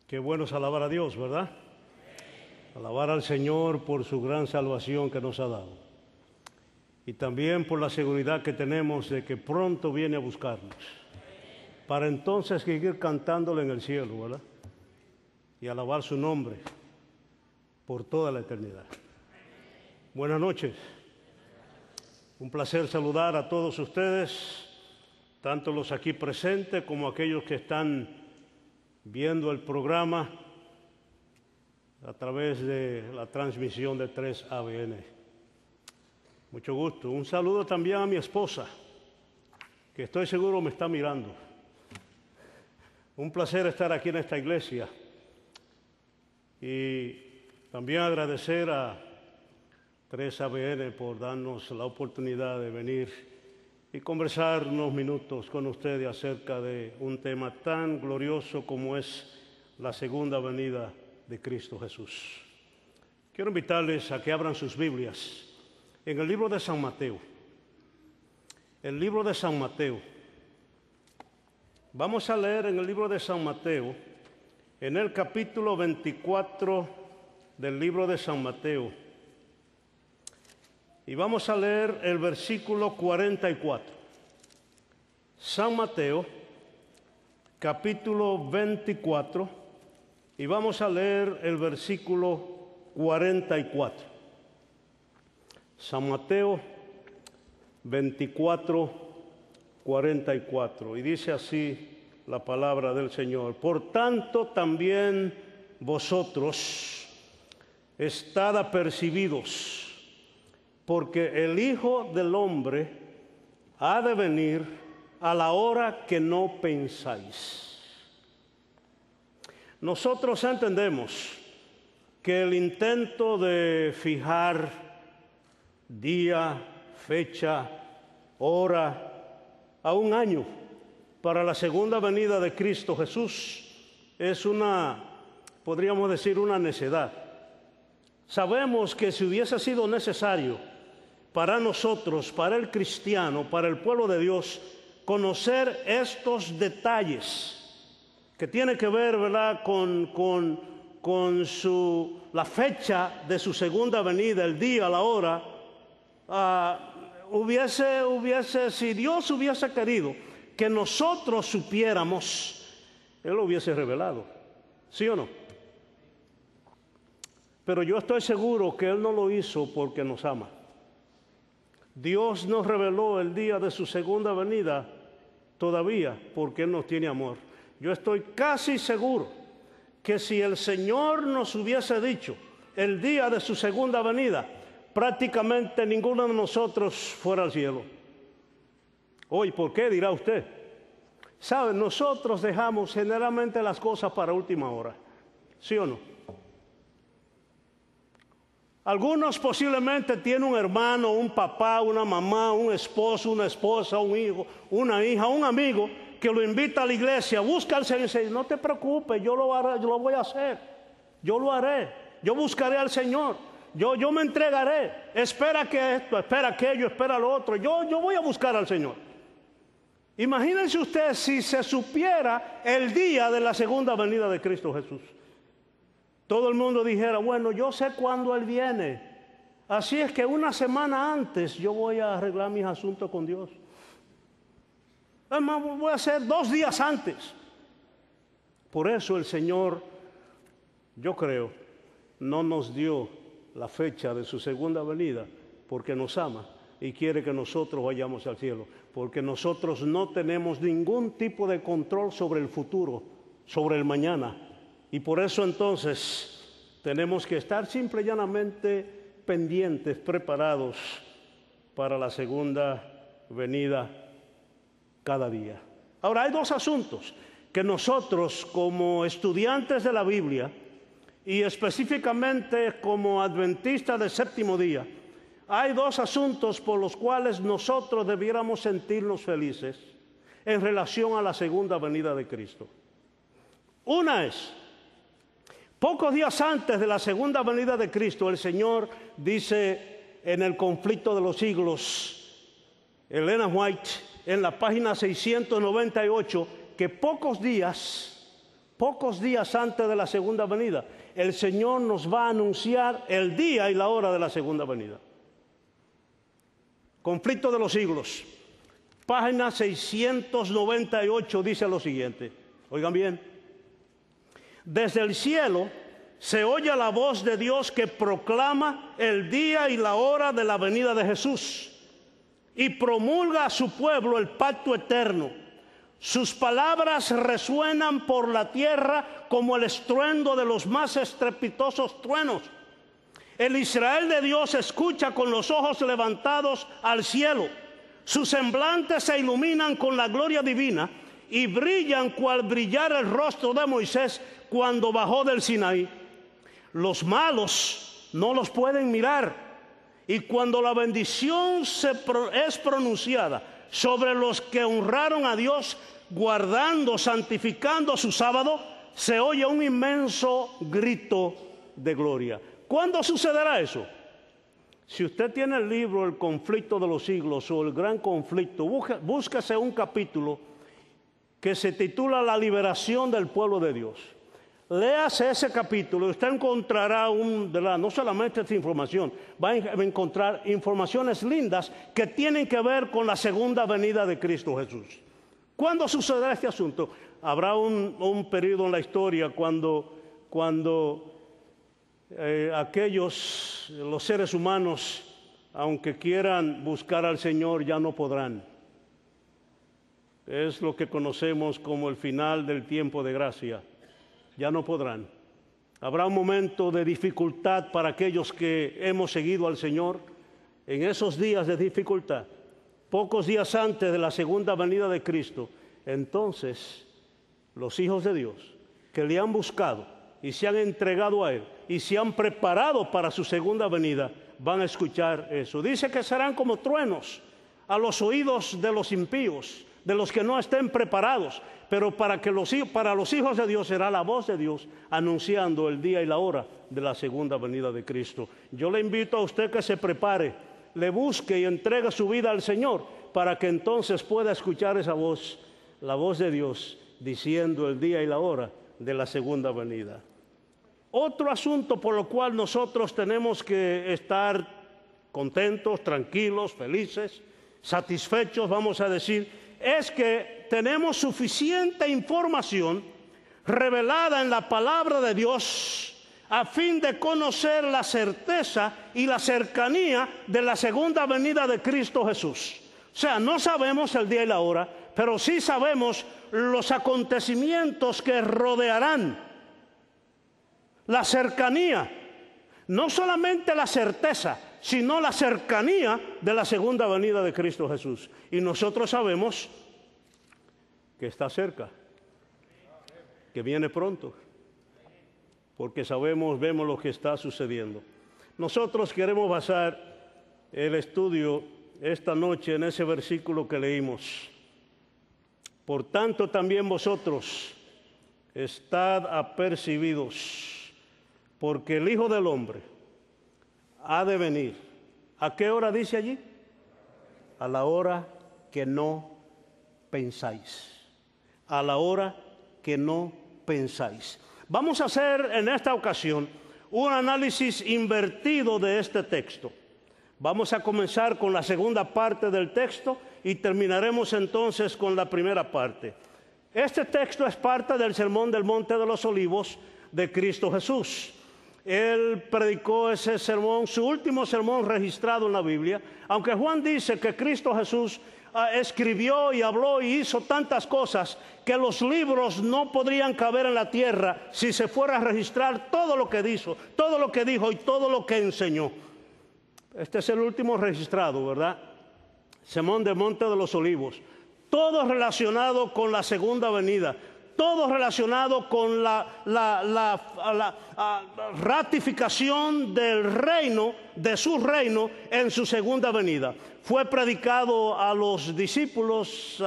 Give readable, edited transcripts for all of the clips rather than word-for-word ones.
Qué bueno es alabar a Dios, ¿verdad? Alabar al Señor por su gran salvación que nos ha dado. Y también por la seguridad que tenemos de que pronto viene a buscarnos. Para entonces seguir cantándole en el cielo, ¿verdad? Y alabar su nombre por toda la eternidad. Buenas noches. Un placer saludar a todos ustedes, tanto los aquí presentes como aquellos que están viendo el programa a través de la transmisión de 3ABN. Mucho gusto. Un saludo también a mi esposa, que estoy seguro me está mirando. Un placer estar aquí en esta iglesia. Y también agradecer a 3ABN por darnos la oportunidad de venir y conversar unos minutos con ustedes acerca de un tema tan glorioso como es la segunda venida de Cristo Jesús. Quiero invitarles a que abran sus Biblias en el libro de San Mateo. El libro de San Mateo. Vamos a leer en el libro de San Mateo, en el capítulo 24 del libro de San Mateo. Y vamos a leer el versículo 44. San Mateo, capítulo 24, y vamos a leer el versículo 44. San Mateo 24, 44. Y dice así la palabra del Señor. Por tanto, también vosotros estad apercibidos, porque el Hijo del Hombre ha de venir a la hora que no pensáis. Nosotros entendemos que el intento de fijar día, fecha, hora, a un año para la segunda venida de Cristo Jesús es podríamos decir, una necedad. Sabemos que si hubiese sido necesario para nosotros, para el cristiano, para el pueblo de Dios, conocer estos detalles que tienen que ver, ¿verdad?, con la fecha de su segunda venida, el día, la hora, si Dios hubiese querido que nosotros supiéramos, Él lo hubiese revelado, ¿sí o no? Pero yo estoy seguro que Él no lo hizo porque nos ama. Dios nos reveló el día de su segunda venida todavía porque Él nos tiene amor. Yo estoy casi seguro que si el Señor nos hubiese dicho el día de su segunda venida, prácticamente ninguno de nosotros fuera al cielo. Hoy, ¿por qué?, dirá usted. ¿Sabe? Nosotros dejamos generalmente las cosas para última hora, ¿sí o no? Algunos posiblemente tienen un hermano, un papá, una mamá, un esposo, una esposa, un hijo, una hija, un amigo que lo invita a la iglesia, busca al Señor y dice, no te preocupes, yo lo haré, yo lo voy a hacer, yo lo haré, yo buscaré al Señor, yo me entregaré, espera que esto, espera aquello, espera lo otro, yo voy a buscar al Señor. Imagínense usted si se supiera el día de la segunda venida de Cristo Jesús. Todo el mundo dijera, bueno, yo sé cuándo Él viene. Así es que una semana antes yo voy a arreglar mis asuntos con Dios. Además, voy a hacer 2 días antes. Por eso el Señor, yo creo, no nos dio la fecha de su segunda venida, porque nos ama y quiere que nosotros vayamos al cielo. Porque nosotros no tenemos ningún tipo de control sobre el futuro, sobre el mañana. Y por eso entonces tenemos que estar simple y llanamente pendientes, preparados para la segunda venida cada día. Ahora, hay 2 asuntos que nosotros como estudiantes de la Biblia y específicamente como adventistas del séptimo día, hay 2 asuntos por los cuales nosotros debiéramos sentirnos felices en relación a la segunda venida de Cristo. Una es, pocos días antes de la segunda venida de Cristo, el Señor dice en el Conflicto de los Siglos, Elena White, en la página 698, que pocos días pocos días antes de la segunda venida, el Señor nos va a anunciar el día y la hora de la segunda venida. Conflicto de los siglos. Página 698 dice lo siguiente. Oigan bien. Desde el cielo se oye la voz de Dios que proclama el día y la hora de la venida de Jesús y promulga a su pueblo el pacto eterno. Sus palabras resuenan por la tierra como el estruendo de los más estrepitosos truenos. El Israel de Dios escucha con los ojos levantados al cielo. Sus semblantes se iluminan con la gloria divina y brillan cual brillara el rostro de Moisés cuando bajó del Sinaí. Los malos no los pueden mirar, y cuando la bendición es pronunciada sobre los que honraron a Dios, guardando, santificando su sábado, se oye un inmenso grito de gloria. ¿Cuándo sucederá eso? Si usted tiene el libro El conflicto de los siglos o El gran conflicto, búsquese un capítulo que se titula La liberación del pueblo de Dios. Léase ese capítulo y usted encontrará no solamente esta información, va a encontrar informaciones lindas que tienen que ver con la segunda venida de Cristo Jesús. ¿Cuándo sucederá este asunto? Habrá un periodo en la historia cuando los seres humanos, aunque quieran buscar al Señor, ya no podrán. Es lo que conocemos como el final del tiempo de gracia. Ya no podrán. Habrá un momento de dificultad para aquellos que hemos seguido al Señor. En esos días de dificultad, pocos días antes de la segunda venida de Cristo, entonces los hijos de Dios que le han buscado y se han entregado a Él y se han preparado para su segunda venida, van a escuchar eso. Dice que serán como truenos a los oídos de los impíos, de los que no estén preparados, pero para los hijos de Dios será la voz de Dios anunciando el día y la hora de la segunda venida de Cristo. Yo le invito a usted que se prepare, le busque y entregue su vida al Señor para que entonces pueda escuchar esa voz, la voz de Dios diciendo el día y la hora de la segunda venida. Otro asunto por lo cual nosotros tenemos que estar contentos, tranquilos, felices, satisfechos, vamos a decir, es que tenemos suficiente información revelada en la palabra de Dios a fin de conocer la certeza y la cercanía de la segunda venida de Cristo Jesús. O sea, no sabemos el día y la hora, pero sí sabemos los acontecimientos que rodearán la cercanía, no solamente la certeza, sino la cercanía de la segunda venida de Cristo Jesús. Y nosotros sabemos que está cerca, que viene pronto, porque vemos lo que está sucediendo. Nosotros queremos basar el estudio esta noche en ese versículo que leímos. Por tanto, también vosotros estad apercibidos, porque el Hijo del Hombre ha de venir. ¿A qué hora dice allí? A la hora que no pensáis. A la hora que no pensáis. Vamos a hacer en esta ocasión un análisis invertido de este texto. Vamos a comenzar con la segunda parte del texto y terminaremos entonces con la primera parte. Este texto es parte del Sermón del Monte de los Olivos de Cristo Jesús. Él predicó ese sermón, su último sermón registrado en la Biblia, aunque Juan dice que Cristo Jesús escribió y habló y hizo tantas cosas que los libros no podrían caber en la tierra si se fuera a registrar todo lo que dijo y todo lo que enseñó. Este es el último registrado, ¿verdad? Sermón del Monte de los Olivos. Todo relacionado con la segunda venida. Todo relacionado con la ratificación del reino, de su reino, en su segunda venida. Fue predicado a los discípulos,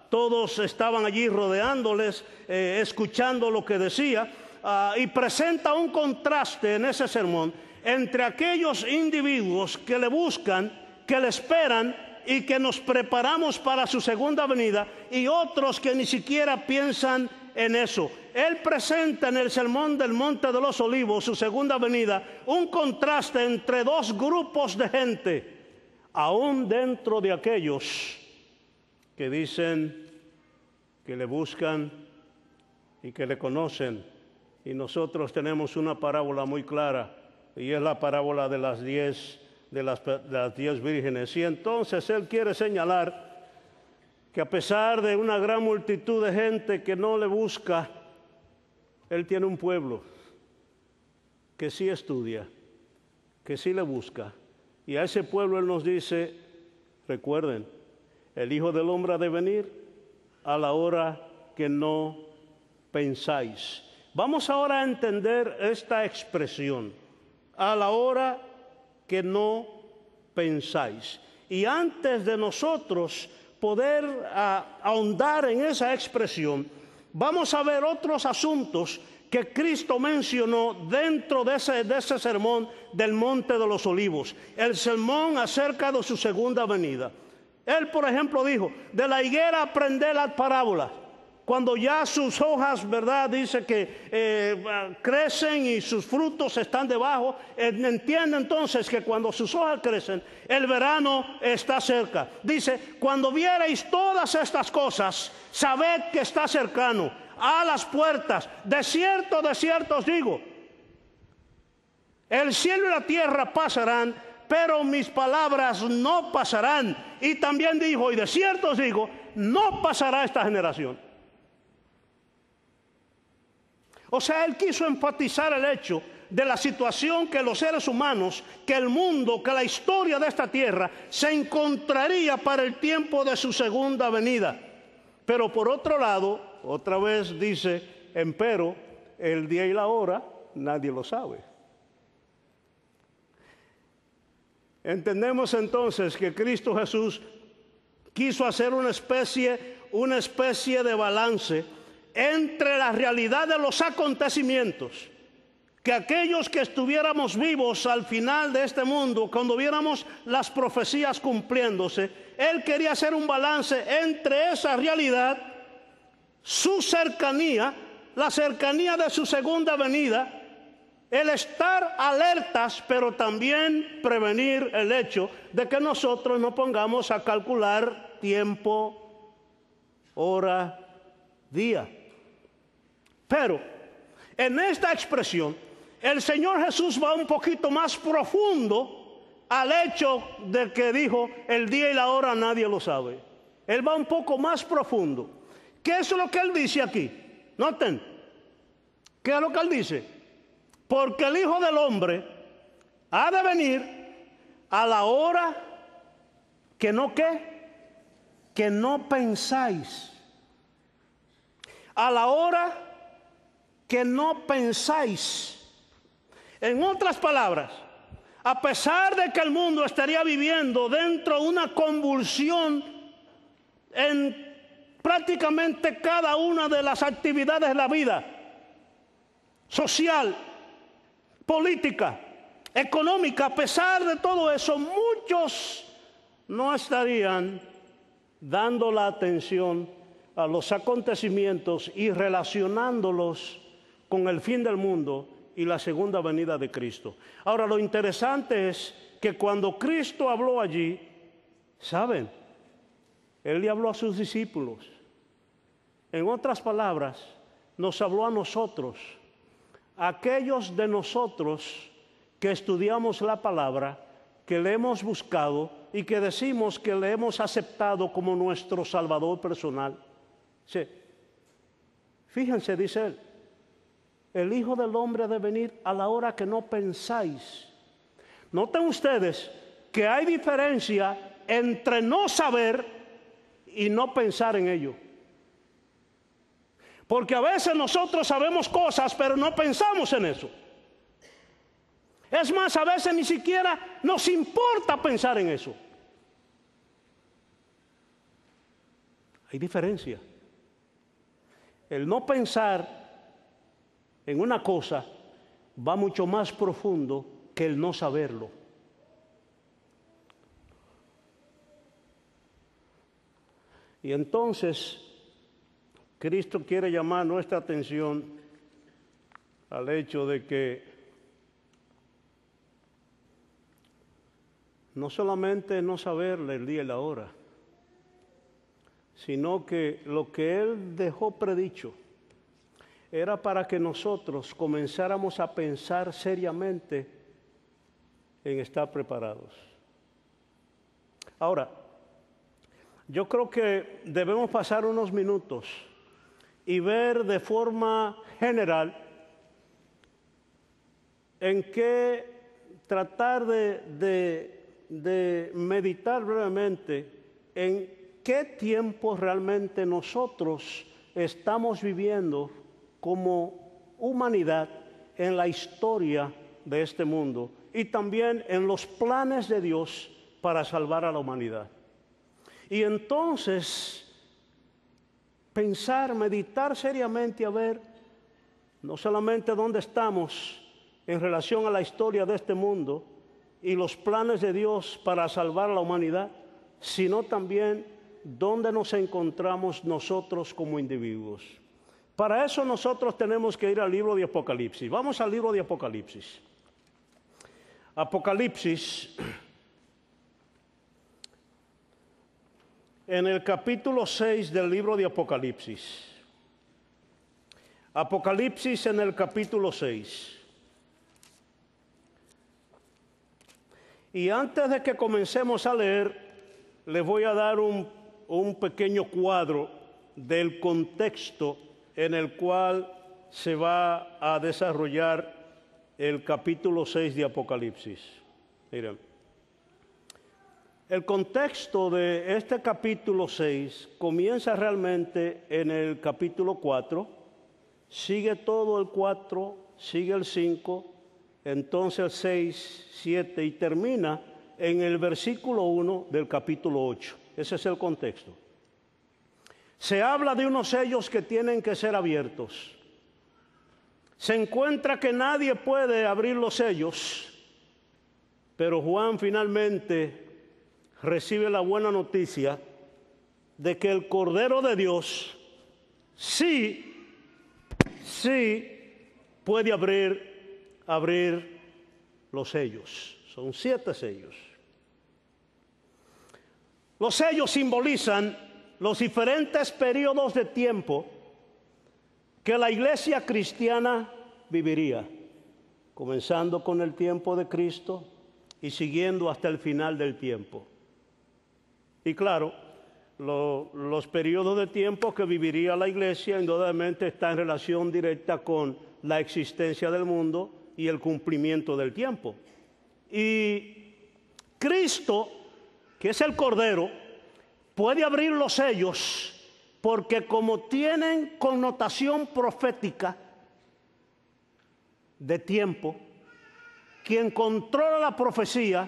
todos estaban allí rodeándoles, escuchando lo que decía, y presenta un contraste en ese sermón entre aquellos individuos que le buscan, que le esperan, y que nos preparamos para su segunda venida, y otros que ni siquiera piensan en eso. Él presenta en el Sermón del Monte de los Olivos, su segunda venida, un contraste entre dos grupos de gente, aún dentro de aquellos que dicen que le buscan y que le conocen. Y nosotros tenemos una parábola muy clara, y es la parábola de las 10 vírgenes. Y entonces él quiere señalar que a pesar de una gran multitud de gente que no le busca, él tiene un pueblo que sí estudia, que sí le busca. Y a ese pueblo él nos dice, recuerden, el Hijo del Hombre ha de venir a la hora que no pensáis. Vamos ahora a entender esta expresión, a la hora que no pensáis. Y antes de nosotros poder ahondar en esa expresión, vamos a ver otros asuntos que Cristo mencionó dentro de ese sermón del Monte de los Olivos, el sermón acerca de su segunda venida. Él, por ejemplo, dijo, de la higuera aprended las parábolas. Cuando ya sus hojas, ¿verdad?, dice que crecen y sus frutos están debajo, entiende entonces que cuando sus hojas crecen, el verano está cerca. Dice, cuando viereis todas estas cosas, sabed que está cercano, a las puertas. De cierto os digo, el cielo y la tierra pasarán, pero mis palabras no pasarán. Y también dijo, y de cierto os digo, no pasará esta generación. O sea, él quiso enfatizar el hecho de la situación que los seres humanos, que el mundo, que la historia de esta tierra se encontraría para el tiempo de su segunda venida. Pero por otro lado, otra vez dice, empero, el día y la hora nadie lo sabe. Entendemos entonces que Cristo Jesús quiso hacer una especie de balance entre la realidad de los acontecimientos, que aquellos que estuviéramos vivos al final de este mundo, cuando viéramos las profecías cumpliéndose, él quería hacer un balance entre esa realidad, su cercanía, la cercanía de su segunda venida, el estar alertas, pero también prevenir el hecho de que nosotros no pongamos a calcular tiempo, hora, día. Pero en esta expresión, el Señor Jesús va un poquito más profundo al hecho de que dijo, el día y la hora nadie lo sabe. Él va un poco más profundo. ¿Qué es lo que él dice aquí? Noten, ¿qué es lo que él dice? Porque el Hijo del Hombre ha de venir a la hora que no, ¿qué? Que no pensáis. A la hora que no pensáis. En otras palabras, a pesar de que el mundo estaría viviendo dentro de una convulsión en prácticamente cada una de las actividades de la vida, social, política, económica, a pesar de todo eso, muchos no estarían dando la atención a los acontecimientos y relacionándolos con el fin del mundo y la segunda venida de Cristo. Ahora, lo interesante es que cuando Cristo habló allí, ¿saben? Él le habló a sus discípulos. En otras palabras, nos habló a nosotros, aquellos de nosotros que estudiamos la palabra, que le hemos buscado y que decimos que le hemos aceptado como nuestro Salvador personal. Sí. Fíjense, dice él, el Hijo del Hombre ha de venir a la hora que no pensáis. Noten ustedes que hay diferencia entre no saber y no pensar en ello. Porque a veces nosotros sabemos cosas, pero no pensamos en eso. Es más, a veces ni siquiera nos importa pensar en eso. Hay diferencia. El no pensar en una cosa va mucho más profundo que el no saberlo. Y entonces, Cristo quiere llamar nuestra atención al hecho de que no solamente no saberle el día y la hora, sino que lo que Él dejó predicho era para que nosotros comenzáramos a pensar seriamente en estar preparados. Ahora, yo creo que debemos pasar unos minutos y ver de forma general en qué tratar de meditar brevemente en qué tiempo realmente nosotros estamos viviendo como humanidad en la historia de este mundo y también en los planes de Dios para salvar a la humanidad. Y entonces pensar, meditar seriamente a ver no solamente dónde estamos en relación a la historia de este mundo y los planes de Dios para salvar a la humanidad, sino también dónde nos encontramos nosotros como individuos. Para eso nosotros tenemos que ir al libro de Apocalipsis. Vamos al libro de Apocalipsis. Apocalipsis, en el capítulo 6 del libro de Apocalipsis. Apocalipsis en el capítulo 6. Y antes de que comencemos a leer, les voy a dar un pequeño cuadro del contexto en el cual se va a desarrollar el capítulo 6 de Apocalipsis. Miren, el contexto de este capítulo 6 comienza realmente en el capítulo 4, sigue todo el 4, sigue el 5, entonces el 6, 7 y termina en el versículo 1 del capítulo 8. Ese es el contexto. Se habla de unos sellos que tienen que ser abiertos. Se encuentra que nadie puede abrir los sellos, pero Juan finalmente recibe la buena noticia de que el Cordero de Dios sí puede abrir los sellos. Son 7 sellos. Los sellos simbolizan los diferentes periodos de tiempo que la iglesia cristiana viviría, comenzando con el tiempo de Cristo y siguiendo hasta el final del tiempo. Y claro, los periodos de tiempo que viviría la iglesia indudablemente está en relación directa con la existencia del mundo y el cumplimiento del tiempo. Y Cristo, que es el Cordero, puede abrir los sellos porque como tienen connotación profética de tiempo, quien controla la profecía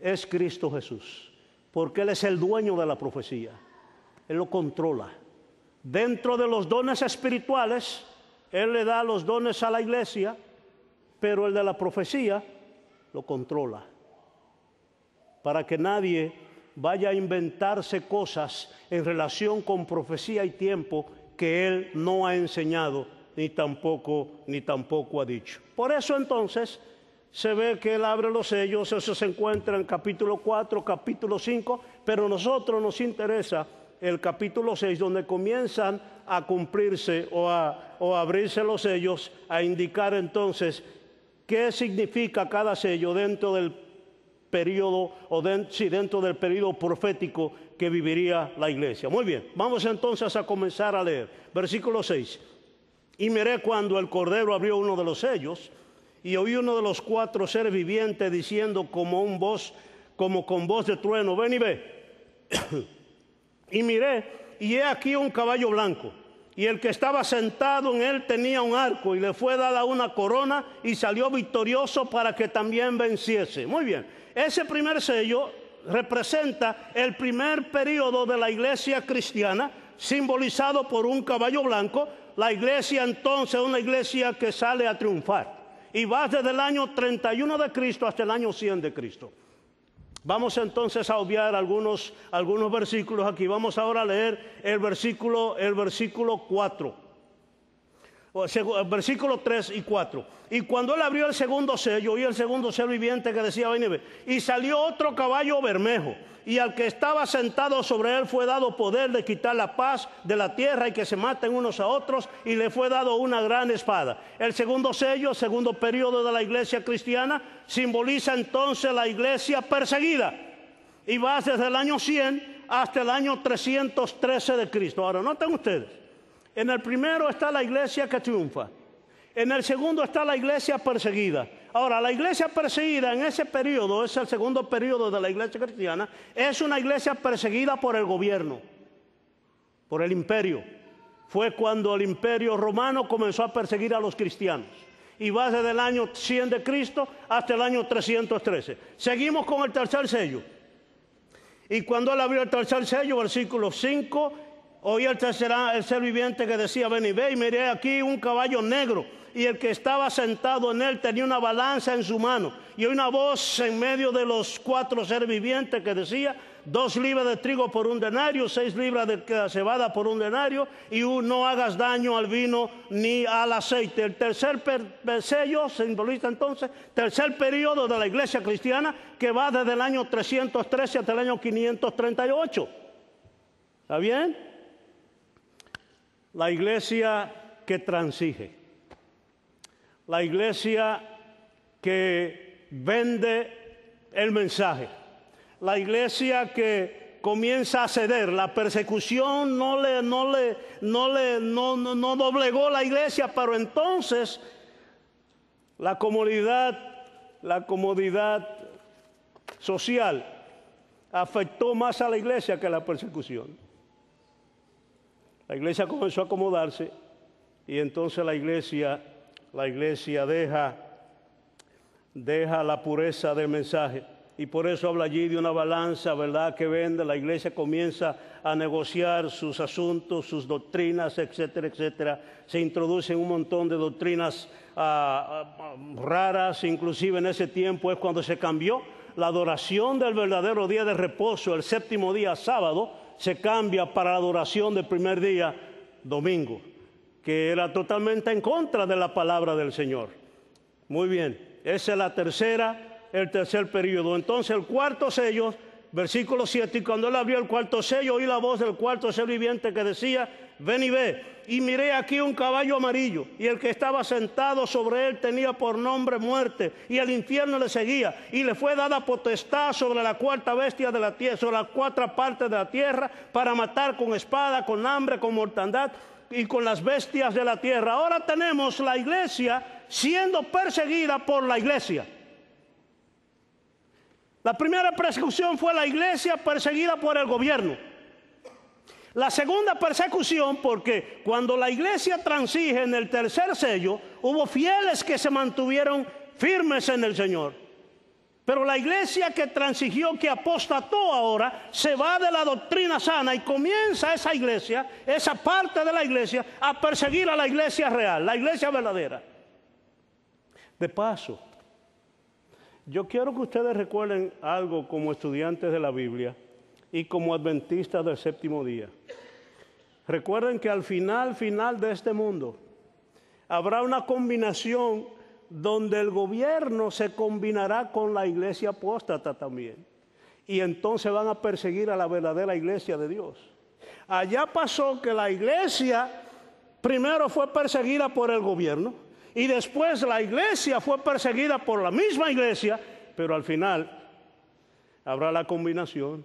es Cristo Jesús, porque Él es el dueño de la profecía. Él lo controla. Dentro de los dones espirituales, Él le da los dones a la iglesia, pero el de la profecía lo controla, para que nadie vaya a inventarse cosas en relación con profecía y tiempo que Él no ha enseñado ni tampoco ha dicho. Por eso entonces se ve que Él abre los sellos. Eso se encuentra en capítulo 4, capítulo 5, pero a nosotros nos interesa el capítulo 6, donde comienzan a cumplirse o a abrirse los sellos, a indicar entonces qué significa cada sello dentro del periodo, dentro del periodo profético que viviría la iglesia. Muy bien, vamos entonces a comenzar a leer. Versículo 6. Y miré cuando el Cordero abrió uno de los sellos, y oí uno de los 4 seres vivientes diciendo como con voz de trueno: ven y ve. Y miré, y he aquí un caballo blanco, y el que estaba sentado en él tenía un arco, y le fue dada una corona, y salió victorioso para que también venciese. Muy bien, ese primer sello representa el primer periodo de la iglesia cristiana, simbolizado por un caballo blanco. La iglesia entonces es una iglesia que sale a triunfar, y va desde el año 31 de Cristo hasta el año 100 de Cristo. Vamos entonces a obviar algunos versículos aquí. Vamos ahora a leer el versículo 4. Versículos 3 y 4. Y cuando él abrió el segundo sello, oí el segundo ser viviente que decía, ven y ve. Y salió otro caballo bermejo, y al que estaba sentado sobre él fue dado poder de quitar la paz de la tierra y que se maten unos a otros, y le fue dado una gran espada. El segundo sello, segundo periodo de la iglesia cristiana, simboliza entonces la iglesia perseguida, y va desde el año 100 hasta el año 313 de Cristo. Ahora, noten ustedes, en el primero está la iglesia que triunfa. En el segundo está la iglesia perseguida. Ahora, la iglesia perseguida en ese periodo, es el segundo periodo de la iglesia cristiana, es una iglesia perseguida por el gobierno, por el imperio. Fue cuando el imperio romano comenzó a perseguir a los cristianos. Y va desde el año 100 de Cristo hasta el año 313. Seguimos con el tercer sello. Y cuando él abrió el tercer sello, versículo 5, oí el ser viviente que decía, ven y ve, y miré aquí un caballo negro, y el que estaba sentado en él tenía una balanza en su mano, y oí una voz en medio de los 4 seres vivientes que decía, 2 libras de trigo por 1 denario, 6 libras de cebada por 1 denario, y no hagas daño al vino ni al aceite. El tercer sello simboliza entonces tercer periodo de la iglesia cristiana, que va desde el año 313 hasta el año 538. ¿Está bien? La iglesia que transige, la iglesia que vende el mensaje, la iglesia que comienza a ceder. La persecución no doblegó la iglesia, pero entonces la comodidad social afectó más a la iglesia que la persecución. La iglesia comenzó a acomodarse, y entonces la iglesia deja la pureza del mensaje, y por eso habla allí de una balanza, ¿verdad?, que vende. La iglesia comienza a negociar sus asuntos, sus doctrinas, etcétera, etcétera. Se introducen un montón de doctrinas raras. Inclusive en ese tiempo es cuando se cambió la adoración del verdadero día de reposo, el séptimo día, sábado, se cambia para la adoración del primer día, domingo, que era totalmente en contra de la palabra del Señor. Muy bien, esa es el tercer periodo. Entonces el cuarto sello, versículo 7, y cuando él abrió el cuarto sello, oí la voz del cuarto ser viviente que decía, ven y ve. Y miré aquí un caballo amarillo, y el que estaba sentado sobre él tenía por nombre muerte, y el infierno le seguía, y le fue dada potestad sobre la cuarta bestia de la tierra, sobre las 4 partes de la tierra, para matar con espada, con hambre, con mortandad y con las bestias de la tierra. Ahora tenemos la iglesia siendo perseguida por la iglesia. La primera persecución fue la iglesia perseguida por el gobierno. La segunda persecución, porque cuando la iglesia transige en el tercer sello, hubo fieles que se mantuvieron firmes en el Señor. Pero la iglesia que transigió, que apostató ahora, se va de la doctrina sana y comienza esa iglesia, esa parte de la iglesia, a perseguir a la iglesia real, la iglesia verdadera. De paso, yo quiero que ustedes recuerden algo como estudiantes de la Biblia y como adventistas del séptimo día. Recuerden que al final de este mundo habrá una combinación donde el gobierno se combinará con la iglesia apóstata también. Y entonces van a perseguir a la verdadera iglesia de Dios. Allá pasó que la iglesia primero fue perseguida por el gobierno, y después la iglesia fue perseguida por la misma iglesia, pero al final habrá la combinación.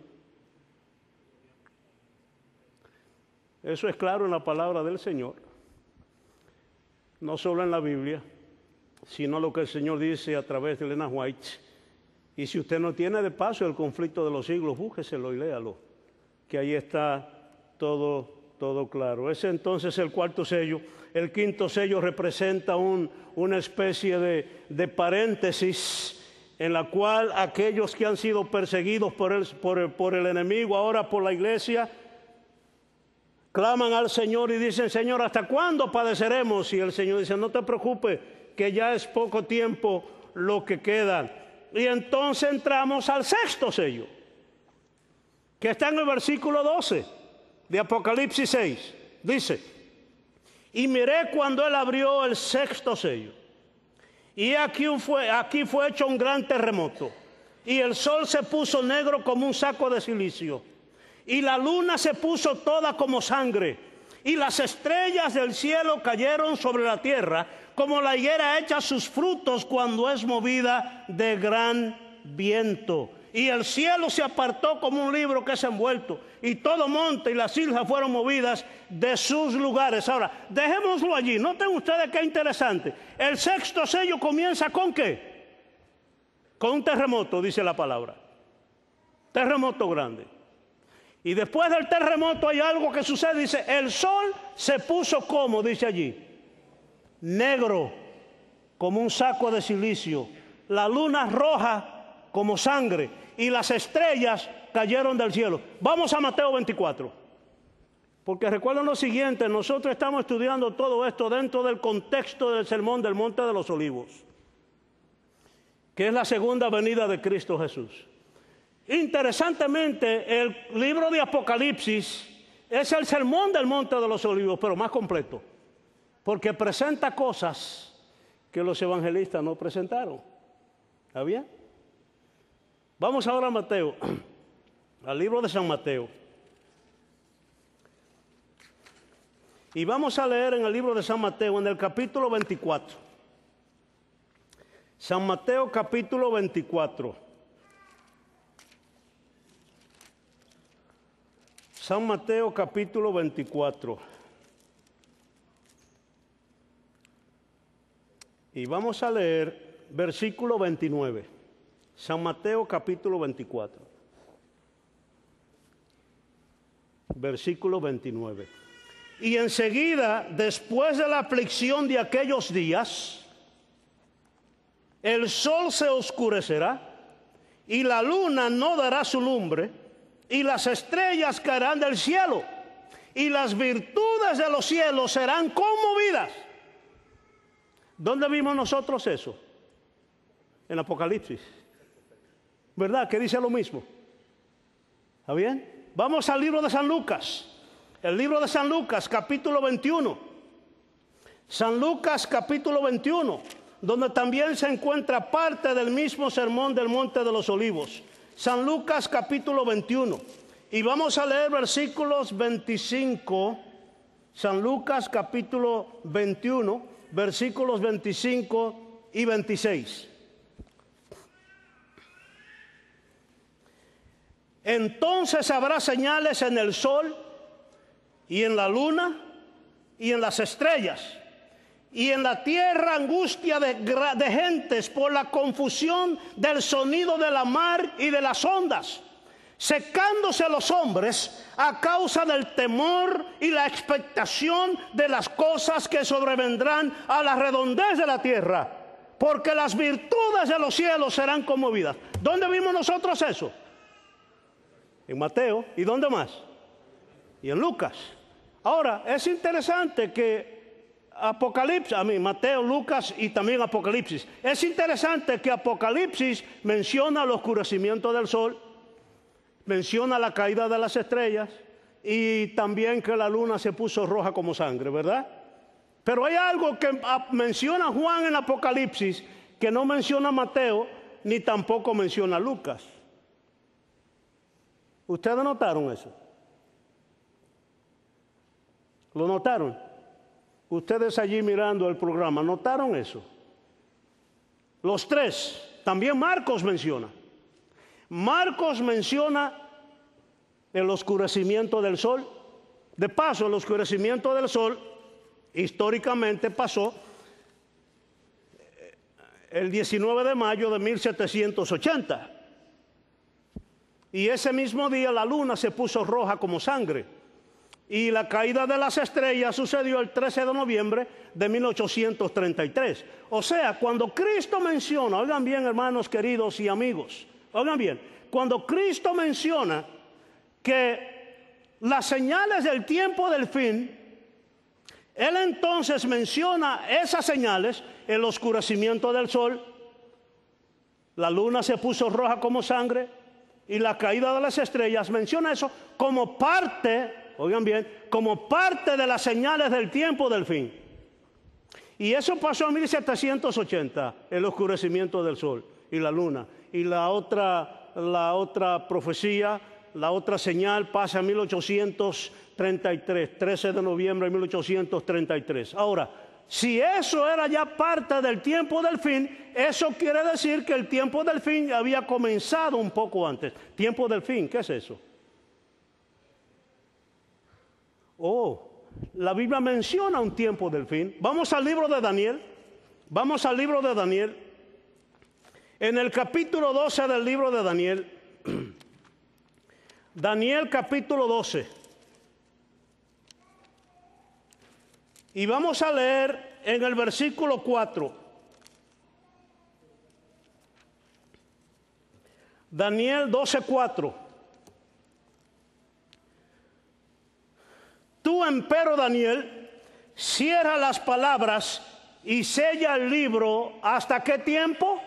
Eso es claro en la palabra del Señor, no solo en la Biblia, sino lo que el Señor dice a través de Elena White. Y si usted no tiene de paso el conflicto de los siglos, búsqueselo y léalo, que ahí está todo claro. Ese entonces es el cuarto sello. El quinto sello representa una especie de paréntesis en la cual aquellos que han sido perseguidos por el enemigo, ahora por la iglesia, claman al Señor y dicen, Señor, ¿hasta cuándo padeceremos? Y el Señor dice, no te preocupes, que ya es poco tiempo lo que queda. Y entonces entramos al sexto sello, que está en el versículo 12 de Apocalipsis 6. Dice: y miré cuando él abrió el sexto sello, y aquí fue hecho un gran terremoto, y el sol se puso negro como un saco de silicio, y la luna se puso toda como sangre, y las estrellas del cielo cayeron sobre la tierra, como la higuera echa sus frutos cuando es movida de gran viento. Y el cielo se apartó como un libro que es envuelto, y todo monte y las islas fueron movidas de sus lugares. Ahora, dejémoslo allí. Noten ustedes qué interesante. El sexto sello comienza ¿con qué? Con un terremoto, dice la palabra. Terremoto grande. Y después del terremoto hay algo que sucede. Dice, el sol se puso como, dice allí, negro, como un saco de silicio. La luna roja como sangre, y las estrellas cayeron del cielo. Vamos a Mateo 24. Porque recuerden lo siguiente, nosotros estamos estudiando todo esto dentro del contexto del sermón del Monte de los Olivos, que es la segunda venida de Cristo Jesús. Interesantemente, el libro de Apocalipsis es el sermón del Monte de los Olivos, pero más completo, porque presenta cosas que los evangelistas no presentaron. ¿Está bien? Vamos ahora a Mateo, al libro de San Mateo. Y vamos a leer en el libro de San Mateo, en el capítulo 24. San Mateo capítulo 24. San Mateo capítulo 24. Y vamos a leer versículo 29. San Mateo capítulo 24. Versículo 29. Y enseguida, después de la aflicción de aquellos días, el sol se oscurecerá, y la luna no dará su lumbre, y las estrellas caerán del cielo, y las virtudes de los cielos serán conmovidas. ¿Dónde vimos nosotros eso? En Apocalipsis. ¿Verdad? Que dice lo mismo. ¿Está bien? Vamos al libro de San Lucas. El libro de San Lucas, capítulo 21. San Lucas, capítulo 21, donde también se encuentra parte del mismo sermón del Monte de los Olivos. San Lucas, capítulo 21. Y vamos a leer versículos 25. San Lucas, capítulo 21, versículos 25 y 26. Entonces habrá señales en el sol y en la luna y en las estrellas, y en la tierra angustia de gentes por la confusión del sonido de la mar y de las ondas, secándose los hombres a causa del temor y la expectación de las cosas que sobrevendrán a la redondez de la tierra, porque las virtudes de los cielos serán conmovidas. ¿Dónde vimos nosotros eso? En Mateo. ¿Y dónde más? Y en Lucas. Ahora, es interesante que Mateo, Lucas y también Apocalipsis. Es interesante que Apocalipsis menciona el oscurecimiento del sol, menciona la caída de las estrellas y también que la luna se puso roja como sangre, ¿verdad? Pero hay algo que menciona Juan en Apocalipsis que no menciona Mateo ni tampoco menciona Lucas. ¿Ustedes notaron eso? ¿Lo notaron? Ustedes allí mirando el programa, ¿notaron eso? Los tres. También Marcos menciona. Marcos menciona el oscurecimiento del sol. De paso, el oscurecimiento del sol históricamente pasó el 19 de mayo de 1780. Y ese mismo día la luna se puso roja como sangre. Y la caída de las estrellas sucedió el 13 de noviembre de 1833. O sea, cuando Cristo menciona, oigan bien hermanos queridos y amigos, oigan bien, cuando Cristo menciona que las señales del tiempo del fin, Él entonces menciona esas señales, el oscurecimiento del sol, La luna se puso roja como sangre y la caída de las estrellas. Menciona eso como parte, oigan bien, como parte de las señales del tiempo del fin. Y eso pasó en 1780, el oscurecimiento del sol y la luna. Y la otra profecía, la otra señal pasa en 1833, 13 de noviembre de 1833. Ahora, si eso era ya parte del tiempo del fin, eso quiere decir que el tiempo del fin había comenzado un poco antes. Tiempo del fin, ¿qué es eso? Oh, la Biblia menciona un tiempo del fin. Vamos al libro de Daniel. Vamos al libro de Daniel. En el capítulo 12 del libro de Daniel. Daniel capítulo 12. Y vamos a leer en el versículo 4. Daniel 12:4. Tú, empero, Daniel, cierra las palabras y sella el libro. ¿Hasta qué tiempo?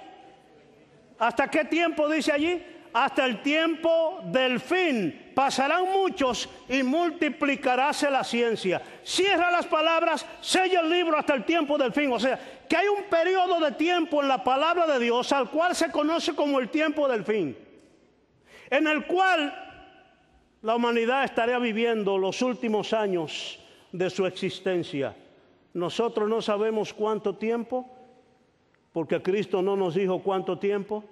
¿Hasta qué tiempo dice allí? Hasta el tiempo del fin. Pasarán muchos y multiplicaráse la ciencia. Cierra las palabras, sella el libro hasta el tiempo del fin. O sea, que hay un periodo de tiempo en la palabra de Dios al cual se conoce como el tiempo del fin, en el cual la humanidad estaría viviendo los últimos años de su existencia. Nosotros no sabemos cuánto tiempo, porque Cristo no nos dijo cuánto tiempo.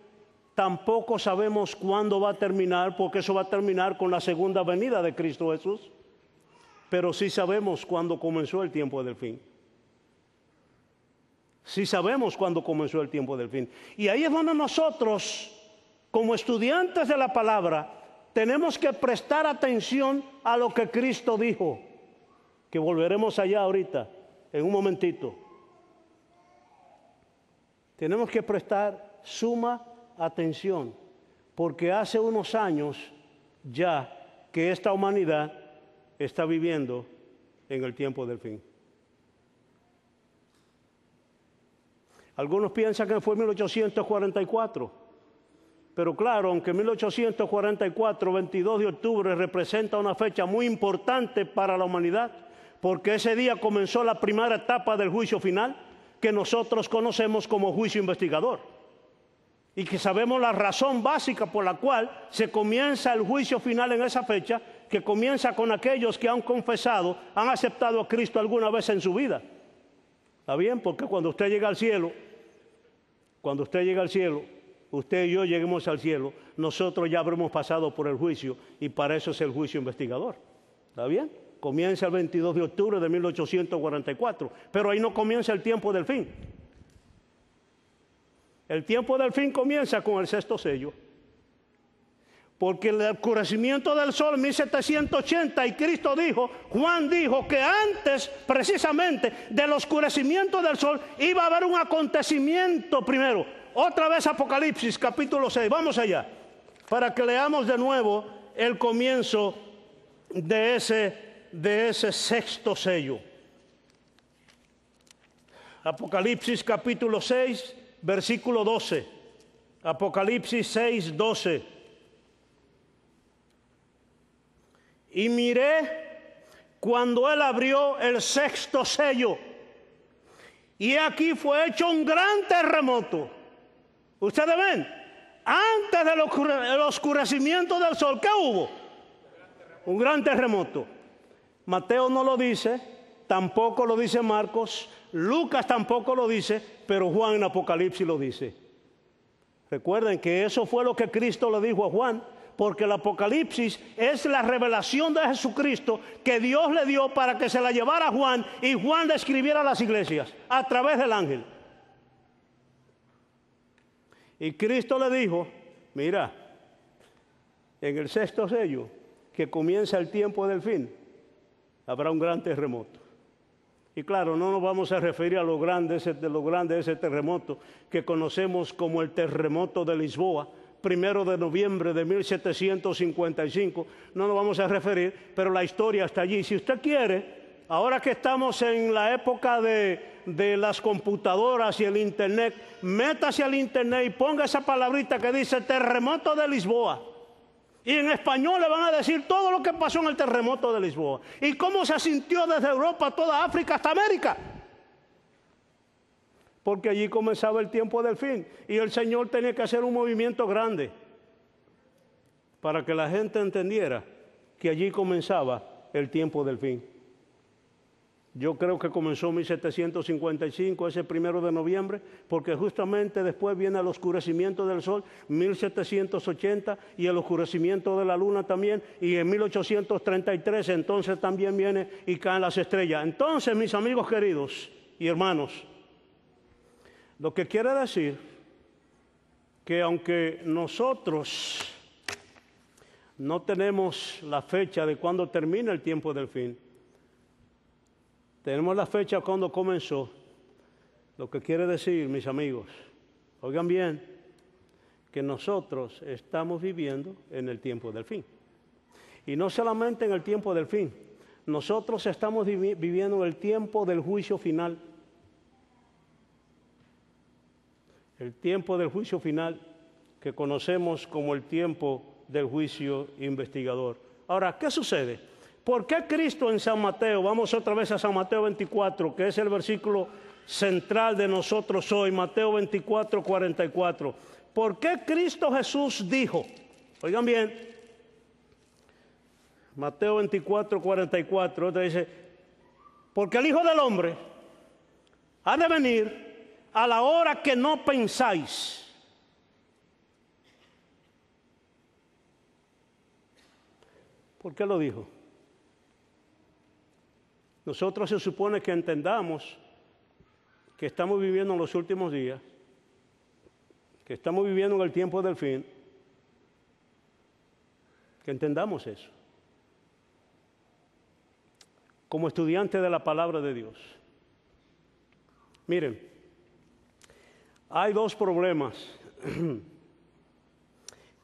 Tampoco sabemos cuándo va a terminar, porque eso va a terminar con la segunda venida de Cristo Jesús. Pero sí sabemos cuándo comenzó el tiempo del fin. Sí sabemos cuándo comenzó el tiempo del fin. Y ahí es donde nosotros, como estudiantes de la palabra, tenemos que prestar atención a lo que Cristo dijo, que volveremos allá ahorita, en un momentito. Tenemos que prestar suma atención, porque hace unos años ya que esta humanidad está viviendo en el tiempo del fin. Algunos piensan que fue 1844. Pero claro, aunque 1844, 22 de octubre, representa una fecha muy importante para la humanidad, porque ese día comenzó la primera etapa del juicio final, que nosotros conocemos como juicio investigador, y que sabemos la razón básica por la cual se comienza el juicio final en esa fecha, que comienza con aquellos que han confesado, han aceptado a Cristo alguna vez en su vida. ¿Está bien? Porque cuando usted llega al cielo, usted y yo lleguemos al cielo, nosotros ya habremos pasado por el juicio, y para eso es el juicio investigador. ¿Está bien? Comienza el 22 de octubre de 1844, pero ahí no comienza el tiempo del fin. El tiempo del fin comienza con el sexto sello, porque el oscurecimiento del sol en 1780, y Cristo dijo, Juan dijo que antes precisamente del oscurecimiento del sol iba a haber un acontecimiento primero. Otra vez Apocalipsis capítulo 6, vamos allá, para que leamos de nuevo el comienzo de ese sexto sello. Apocalipsis capítulo 6, versículo 12. Apocalipsis 6, 12. Y miré cuando él abrió el sexto sello, y aquí fue hecho un gran terremoto. Ustedes ven, antes del oscurecimiento del sol, ¿qué hubo? Un gran terremoto. Mateo no lo dice, tampoco lo dice Marcos, Lucas tampoco lo dice, pero Juan en Apocalipsis lo dice. Recuerden que eso fue lo que Cristo le dijo a Juan, porque el Apocalipsis es la revelación de Jesucristo que Dios le dio para que se la llevara a Juan, y Juan le escribiera a las iglesias a través del ángel. Y Cristo le dijo, mira, en el sexto sello, que comienza el tiempo del fin, habrá un gran terremoto. Y claro, no nos vamos a referir a lo grande de ese terremoto que conocemos como el terremoto de Lisboa, 1 de noviembre de 1755, no nos vamos a referir, pero la historia está allí. Si usted quiere, ahora que estamos en la época de de las computadoras y el internet, métase al internet y ponga esa palabrita que dice terremoto de Lisboa. Y en español le van a decir todo lo que pasó en el terremoto de Lisboa. Y cómo se sintió desde Europa, toda África hasta América. Porque allí comenzaba el tiempo del fin. Y el Señor tenía que hacer un movimiento grande para que la gente entendiera que allí comenzaba el tiempo del fin. Yo creo que comenzó en 1755, ese 1 de noviembre, porque justamente después viene el oscurecimiento del sol, 1780, y el oscurecimiento de la luna también, y en 1833 entonces también viene y caen las estrellas. Entonces, mis amigos queridos y hermanos, lo que quiere decir que aunque nosotros no tenemos la fecha de cuándo termina el tiempo del fin, tenemos la fecha cuando comenzó. Lo que quiere decir, mis amigos, oigan bien, que nosotros estamos viviendo en el tiempo del fin. Y no solamente en el tiempo del fin, nosotros estamos viviendo en el tiempo del juicio final. El tiempo del juicio final, que conocemos como el tiempo del juicio investigador. Ahora, ¿qué sucede? ¿Por qué Cristo en San Mateo, vamos otra vez a San Mateo 24, que es el versículo central de nosotros hoy, Mateo 24, 44? ¿Por qué Cristo Jesús dijo? Oigan bien, Mateo 24, 44, otra dice, porque el Hijo del Hombre ha de venir a la hora que no pensáis. ¿Por qué lo dijo? Nosotros se supone que entendamos que estamos viviendo en los últimos días, que estamos viviendo en el tiempo del fin, que entendamos eso. Como estudiante de la palabra de Dios. Miren, hay dos problemas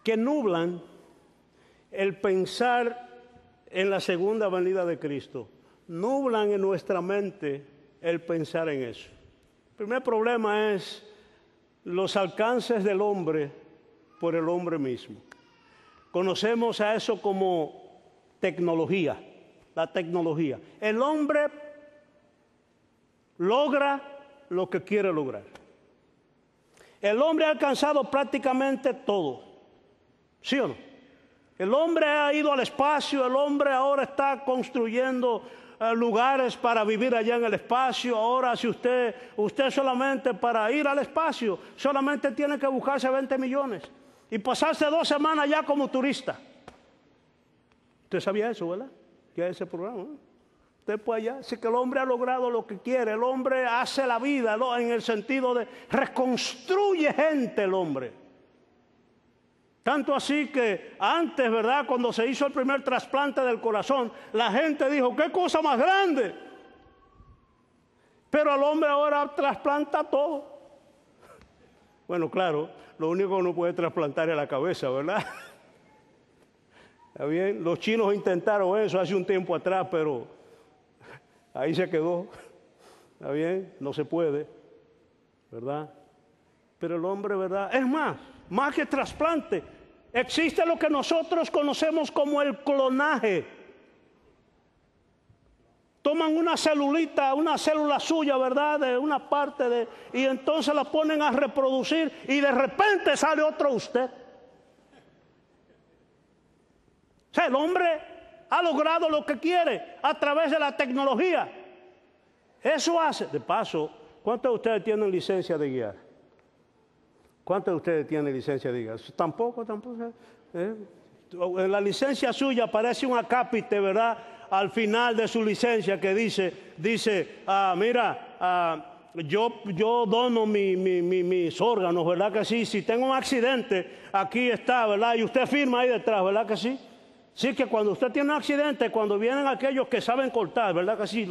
que nublan el pensar en la segunda venida de Cristo. Nublan en nuestra mente el pensar en eso. El primer problema es los alcances del hombre por el hombre mismo. Conocemos a eso como tecnología, la tecnología. El hombre logra lo que quiere lograr. El hombre ha alcanzado prácticamente todo, ¿sí o no? El hombre ha ido al espacio, el hombre ahora está construyendo lugares para vivir allá en el espacio. Ahora si usted solamente para ir al espacio, solamente tiene que buscarse 20 millones y pasarse 2 semanas ya como turista. Usted sabía eso, ¿verdad? Que hay ese programa, ¿no? Usted puede allá, así que el hombre ha logrado lo que quiere, el hombre hace la vida, ¿no? En el sentido de reconstruye gente el hombre. Tanto así que antes, ¿verdad?, cuando se hizo el primer trasplante del corazón, la gente dijo, ¡qué cosa más grande! Pero el hombre ahora trasplanta todo. Bueno, claro, lo único que uno puede trasplantar es la cabeza, ¿verdad? ¿Está bien? Los chinos intentaron eso hace un tiempo atrás, pero ahí se quedó. ¿Está bien? No se puede, ¿verdad? Pero el hombre, ¿verdad? Es más que trasplante. Existe lo que nosotros conocemos como el clonaje. Toman una celulita, una célula suya, ¿verdad?, de una parte y entonces la ponen a reproducir y de repente sale otro usted. O sea, el hombre ha logrado lo que quiere a través de la tecnología. Eso hace. De paso, ¿cuántos de ustedes tienen licencia de guiar? ¿Cuántos de ustedes tienen licencia de guiar? Tampoco. En la licencia suya aparece un acápite, ¿verdad?, al final de su licencia que dice, yo dono mis órganos, ¿verdad que sí? Si tengo un accidente, aquí está, ¿verdad? Y usted firma ahí detrás, ¿verdad que sí? Sí, que cuando usted tiene un accidente, cuando vienen aquellos que saben cortar, ¿verdad que sí?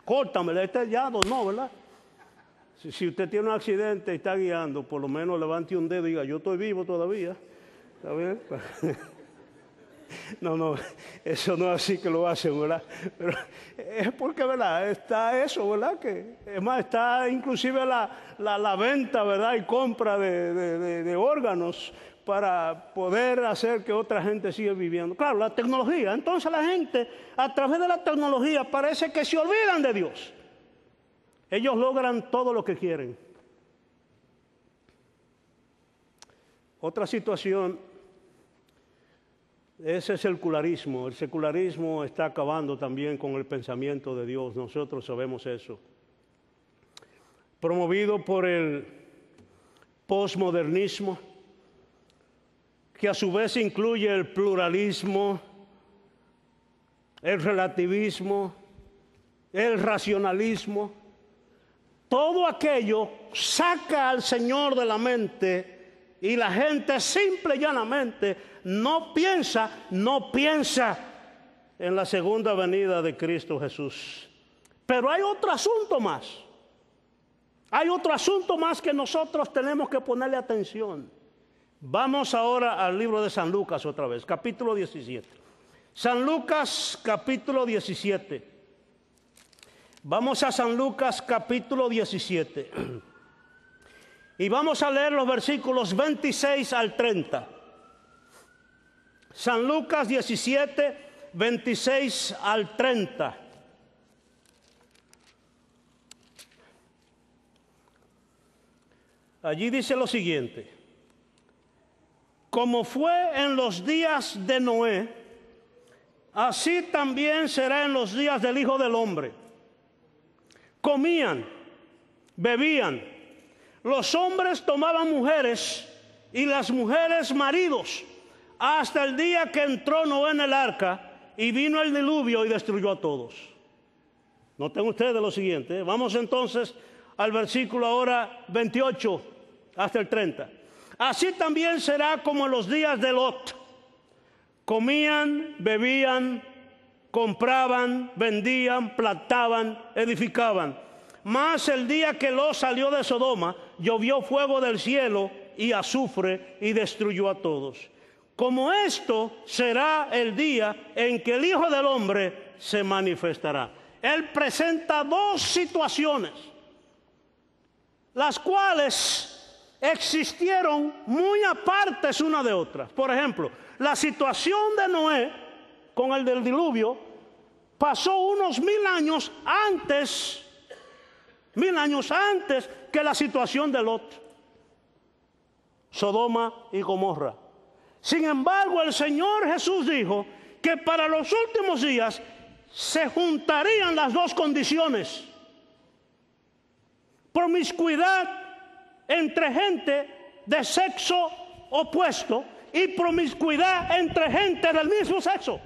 Cortan, ¿verdad? Este ya donó, ¿verdad? Si usted tiene un accidente y está guiando, por lo menos levante un dedo y diga, yo estoy vivo todavía. ¿Está bien? No, no, eso no es así que lo hacen, ¿verdad? Pero es porque, ¿verdad? Está eso, ¿verdad? Que, es más, está inclusive la venta, ¿verdad? Y compra de órganos para poder hacer que otra gente siga viviendo. Claro, la tecnología. Entonces la gente, a través de la tecnología, parece que se olvidan de Dios. Ellos logran todo lo que quieren. Otra situación es el secularismo. El secularismo está acabando también con el pensamiento de Dios. Nosotros sabemos eso. Promovido por el posmodernismo, que a su vez incluye el pluralismo, el relativismo, el racionalismo. Todo aquello saca al Señor de la mente y la gente simple y llanamente no piensa en la segunda venida de Cristo Jesús. Pero hay otro asunto más. Hay otro asunto más que nosotros tenemos que ponerle atención. Vamos ahora al libro de San Lucas otra vez, capítulo 17. San Lucas, capítulo 17. Vamos a San Lucas, capítulo 17. Y vamos a leer los versículos 26 al 30. San Lucas 17, 26 al 30. Allí dice lo siguiente: como fue en los días de Noé, así también será en los días del Hijo del Hombre. Comían, bebían, los hombres tomaban mujeres y las mujeres maridos, hasta el día que entró Noé en el arca y vino el diluvio y destruyó a todos. Noten ustedes lo siguiente. Vamos entonces al versículo ahora 28 hasta el 30. Así también será como en los días de Lot. Comían, bebían, compraban, vendían, plantaban, edificaban. Mas el día que Lot salió de Sodoma, llovió fuego del cielo y azufre y destruyó a todos. Como esto será el día en que el Hijo del Hombre se manifestará. Él presenta dos situaciones, las cuales existieron muy apartes una de otra. Por ejemplo, la situación de Noé con el del diluvio pasó unos 1000 años antes que la situación de Lot, Sodoma y Gomorra. Sin embargo, el Señor Jesús dijo que para los últimos días se juntarían las dos condiciones: promiscuidad entre gente de sexo opuesto y promiscuidad entre gente del mismo sexo.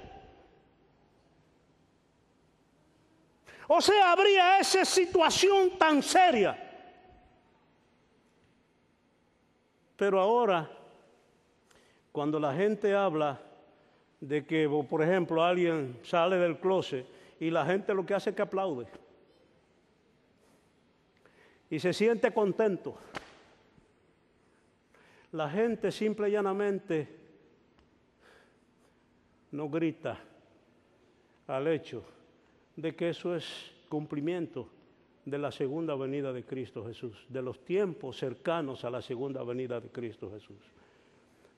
O sea, habría esa situación tan seria. Pero ahora, cuando la gente habla de que, por ejemplo, alguien sale del closet y la gente lo que hace es que aplaude y se siente contento, la gente simple y llanamente no grita al hecho de que eso es cumplimiento de la segunda venida de Cristo Jesús, de los tiempos cercanos a la segunda venida de Cristo Jesús.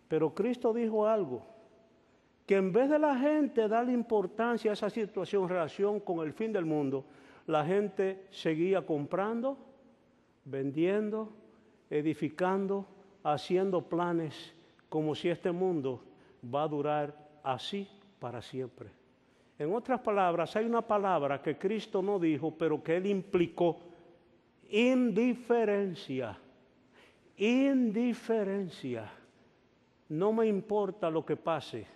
Pero Cristo dijo algo, que en vez de la gente darle importancia a esa situación en relación con el fin del mundo, la gente seguía comprando, vendiendo, edificando, haciendo planes, como si este mundo va a durar así para siempre. En otras palabras, hay una palabra que Cristo no dijo, pero que Él implicó: indiferencia. Indiferencia. No me importa lo que pase.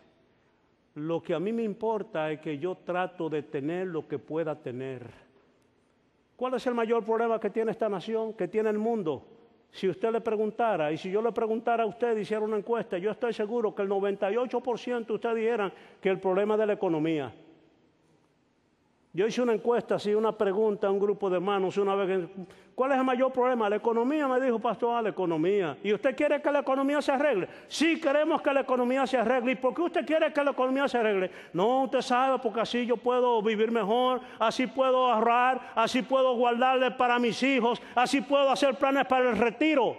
Lo que a mí me importa es que yo trato de tener lo que pueda tener. ¿Cuál es el mayor problema que tiene esta nación, que tiene el mundo? Si usted le preguntara, y si yo le preguntara a usted, hiciera una encuesta, yo estoy seguro que el 98% de ustedes dijeran que el problema es de la economía. Yo hice una encuesta, así una pregunta a un grupo de hermanos una vez. ¿Cuál es el mayor problema? La economía, me dijo pastor, la economía. ¿Y usted quiere que la economía se arregle? Sí, queremos que la economía se arregle. ¿Y por qué usted quiere que la economía se arregle? No, usted sabe, porque así yo puedo vivir mejor, así puedo ahorrar, así puedo guardarle para mis hijos, así puedo hacer planes para el retiro.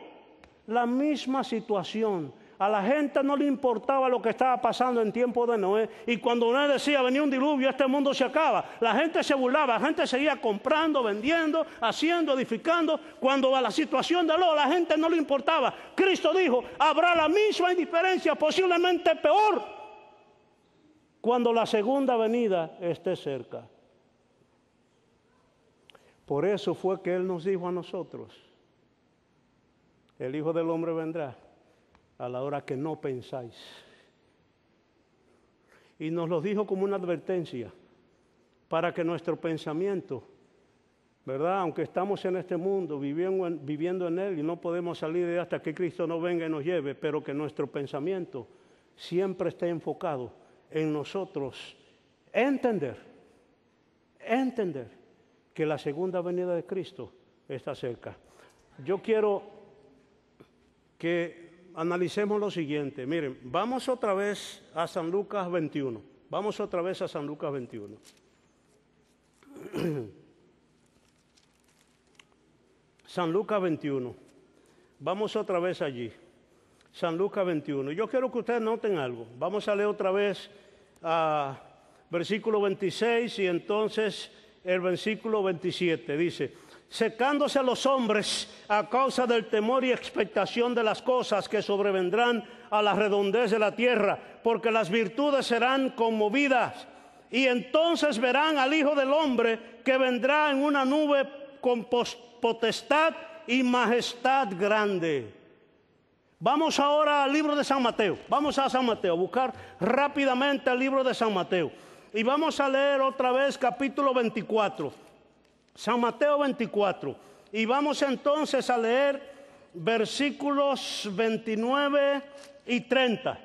La misma situación. A la gente no le importaba lo que estaba pasando en tiempo de Noé. Y cuando Noé decía, venía un diluvio, este mundo se acaba, la gente se burlaba, la gente seguía comprando, vendiendo, haciendo, edificando. Cuando a la situación de Lot, la gente no le importaba. Cristo dijo, habrá la misma indiferencia, posiblemente peor, cuando la segunda venida esté cerca. Por eso fue que Él nos dijo a nosotros, el Hijo del Hombre vendrá a la hora que no pensáis. Y nos lo dijo como una advertencia para que nuestro pensamiento, ¿verdad? Aunque estamos en este mundo viviendo en él y no podemos salir de él hasta que Cristo no venga y nos lleve, pero que nuestro pensamiento siempre esté enfocado en nosotros entender que la segunda venida de Cristo está cerca. Yo quiero que analicemos lo siguiente. Miren, vamos otra vez a San Lucas 21. Vamos otra vez a San Lucas 21. San Lucas 21. Vamos otra vez allí. San Lucas 21. Yo quiero que ustedes noten algo. Vamos a leer otra vez a versículo 26 y entonces el versículo 27. Dice: secándose los hombres a causa del temor y expectación de las cosas que sobrevendrán a la redondez de la tierra, porque las virtudes serán conmovidas, y entonces verán al Hijo del Hombre que vendrá en una nube con potestad y majestad grande. Vamos ahora al libro de San Mateo. Vamos a San Mateo, a buscar rápidamente el libro de San Mateo. Y vamos a leer otra vez capítulo 24. San Mateo 24, y vamos entonces a leer versículos 29 y 30.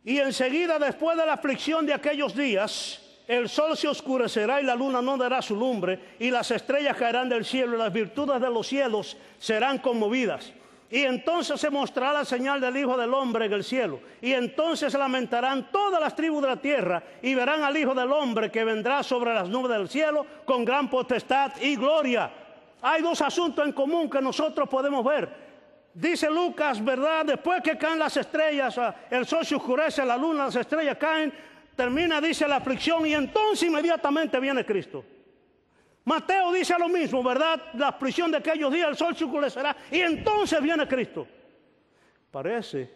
Y enseguida, después de la aflicción de aquellos días, el sol se oscurecerá y la luna no dará su lumbre, y las estrellas caerán del cielo, y las virtudes de los cielos serán conmovidas. Y entonces se mostrará la señal del Hijo del Hombre en el cielo. Y entonces se lamentarán todas las tribus de la tierra y verán al Hijo del Hombre que vendrá sobre las nubes del cielo con gran potestad y gloria. Hay dos asuntos en común que nosotros podemos ver. Dice Lucas, ¿verdad? Después que caen las estrellas, el sol se oscurece, la luna, las estrellas caen, termina, dice, la aflicción, y entonces inmediatamente viene Cristo. Mateo dice lo mismo, ¿verdad? La aflicción de aquellos días, el sol se oscurecerá y entonces viene Cristo. Parece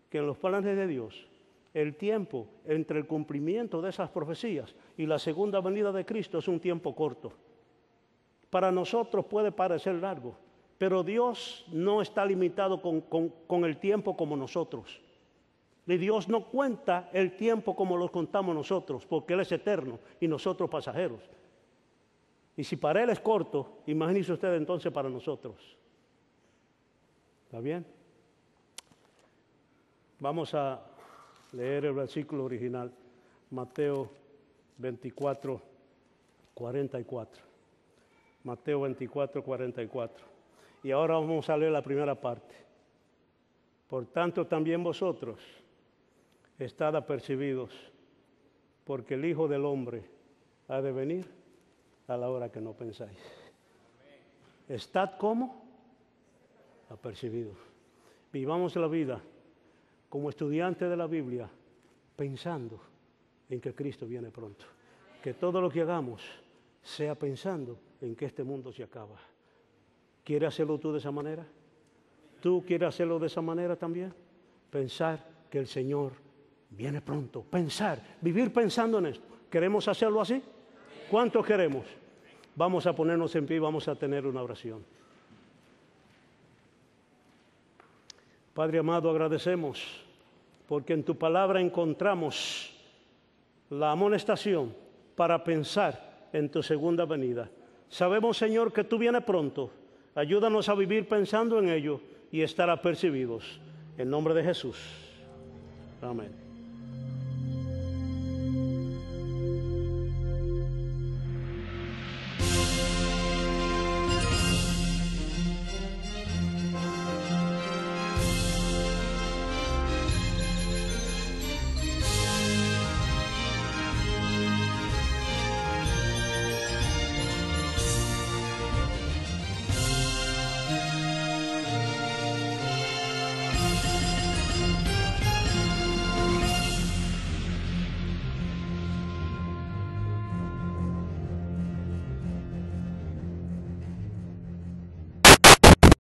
que en los planes de Dios, el tiempo entre el cumplimiento de esas profecías y la segunda venida de Cristo es un tiempo corto. Para nosotros puede parecer largo, pero Dios no está limitado con el tiempo como nosotros. Y Dios no cuenta el tiempo como lo contamos nosotros, porque Él es eterno y nosotros pasajeros. Y si para Él es corto, imagínese usted entonces para nosotros. ¿Está bien? Vamos a leer el versículo original, Mateo 24, 44. Mateo 24, 44. Y ahora vamos a leer la primera parte. Por tanto, también vosotros estad apercibidos, porque el Hijo del Hombre ha de venir a la hora que no pensáis. ¿Estad cómo? Apercibidos. Vivamos la vida como estudiantes de la Biblia, pensando en que Cristo viene pronto. Que todo lo que hagamos sea pensando en que este mundo se acaba. ¿Quieres hacerlo tú de esa manera? ¿Tú quieres hacerlo de esa manera también? Pensar que el Señor viene pronto. Pensar, vivir pensando en esto. ¿Queremos hacerlo así? ¿Cuántos queremos? Vamos a ponernos en pie y vamos a tener una oración. Padre amado, agradecemos porque en tu palabra encontramos la amonestación para pensar en tu segunda venida. Sabemos, Señor, que tú vienes pronto. Ayúdanos a vivir pensando en ello y estar apercibidos. En nombre de Jesús. Amén.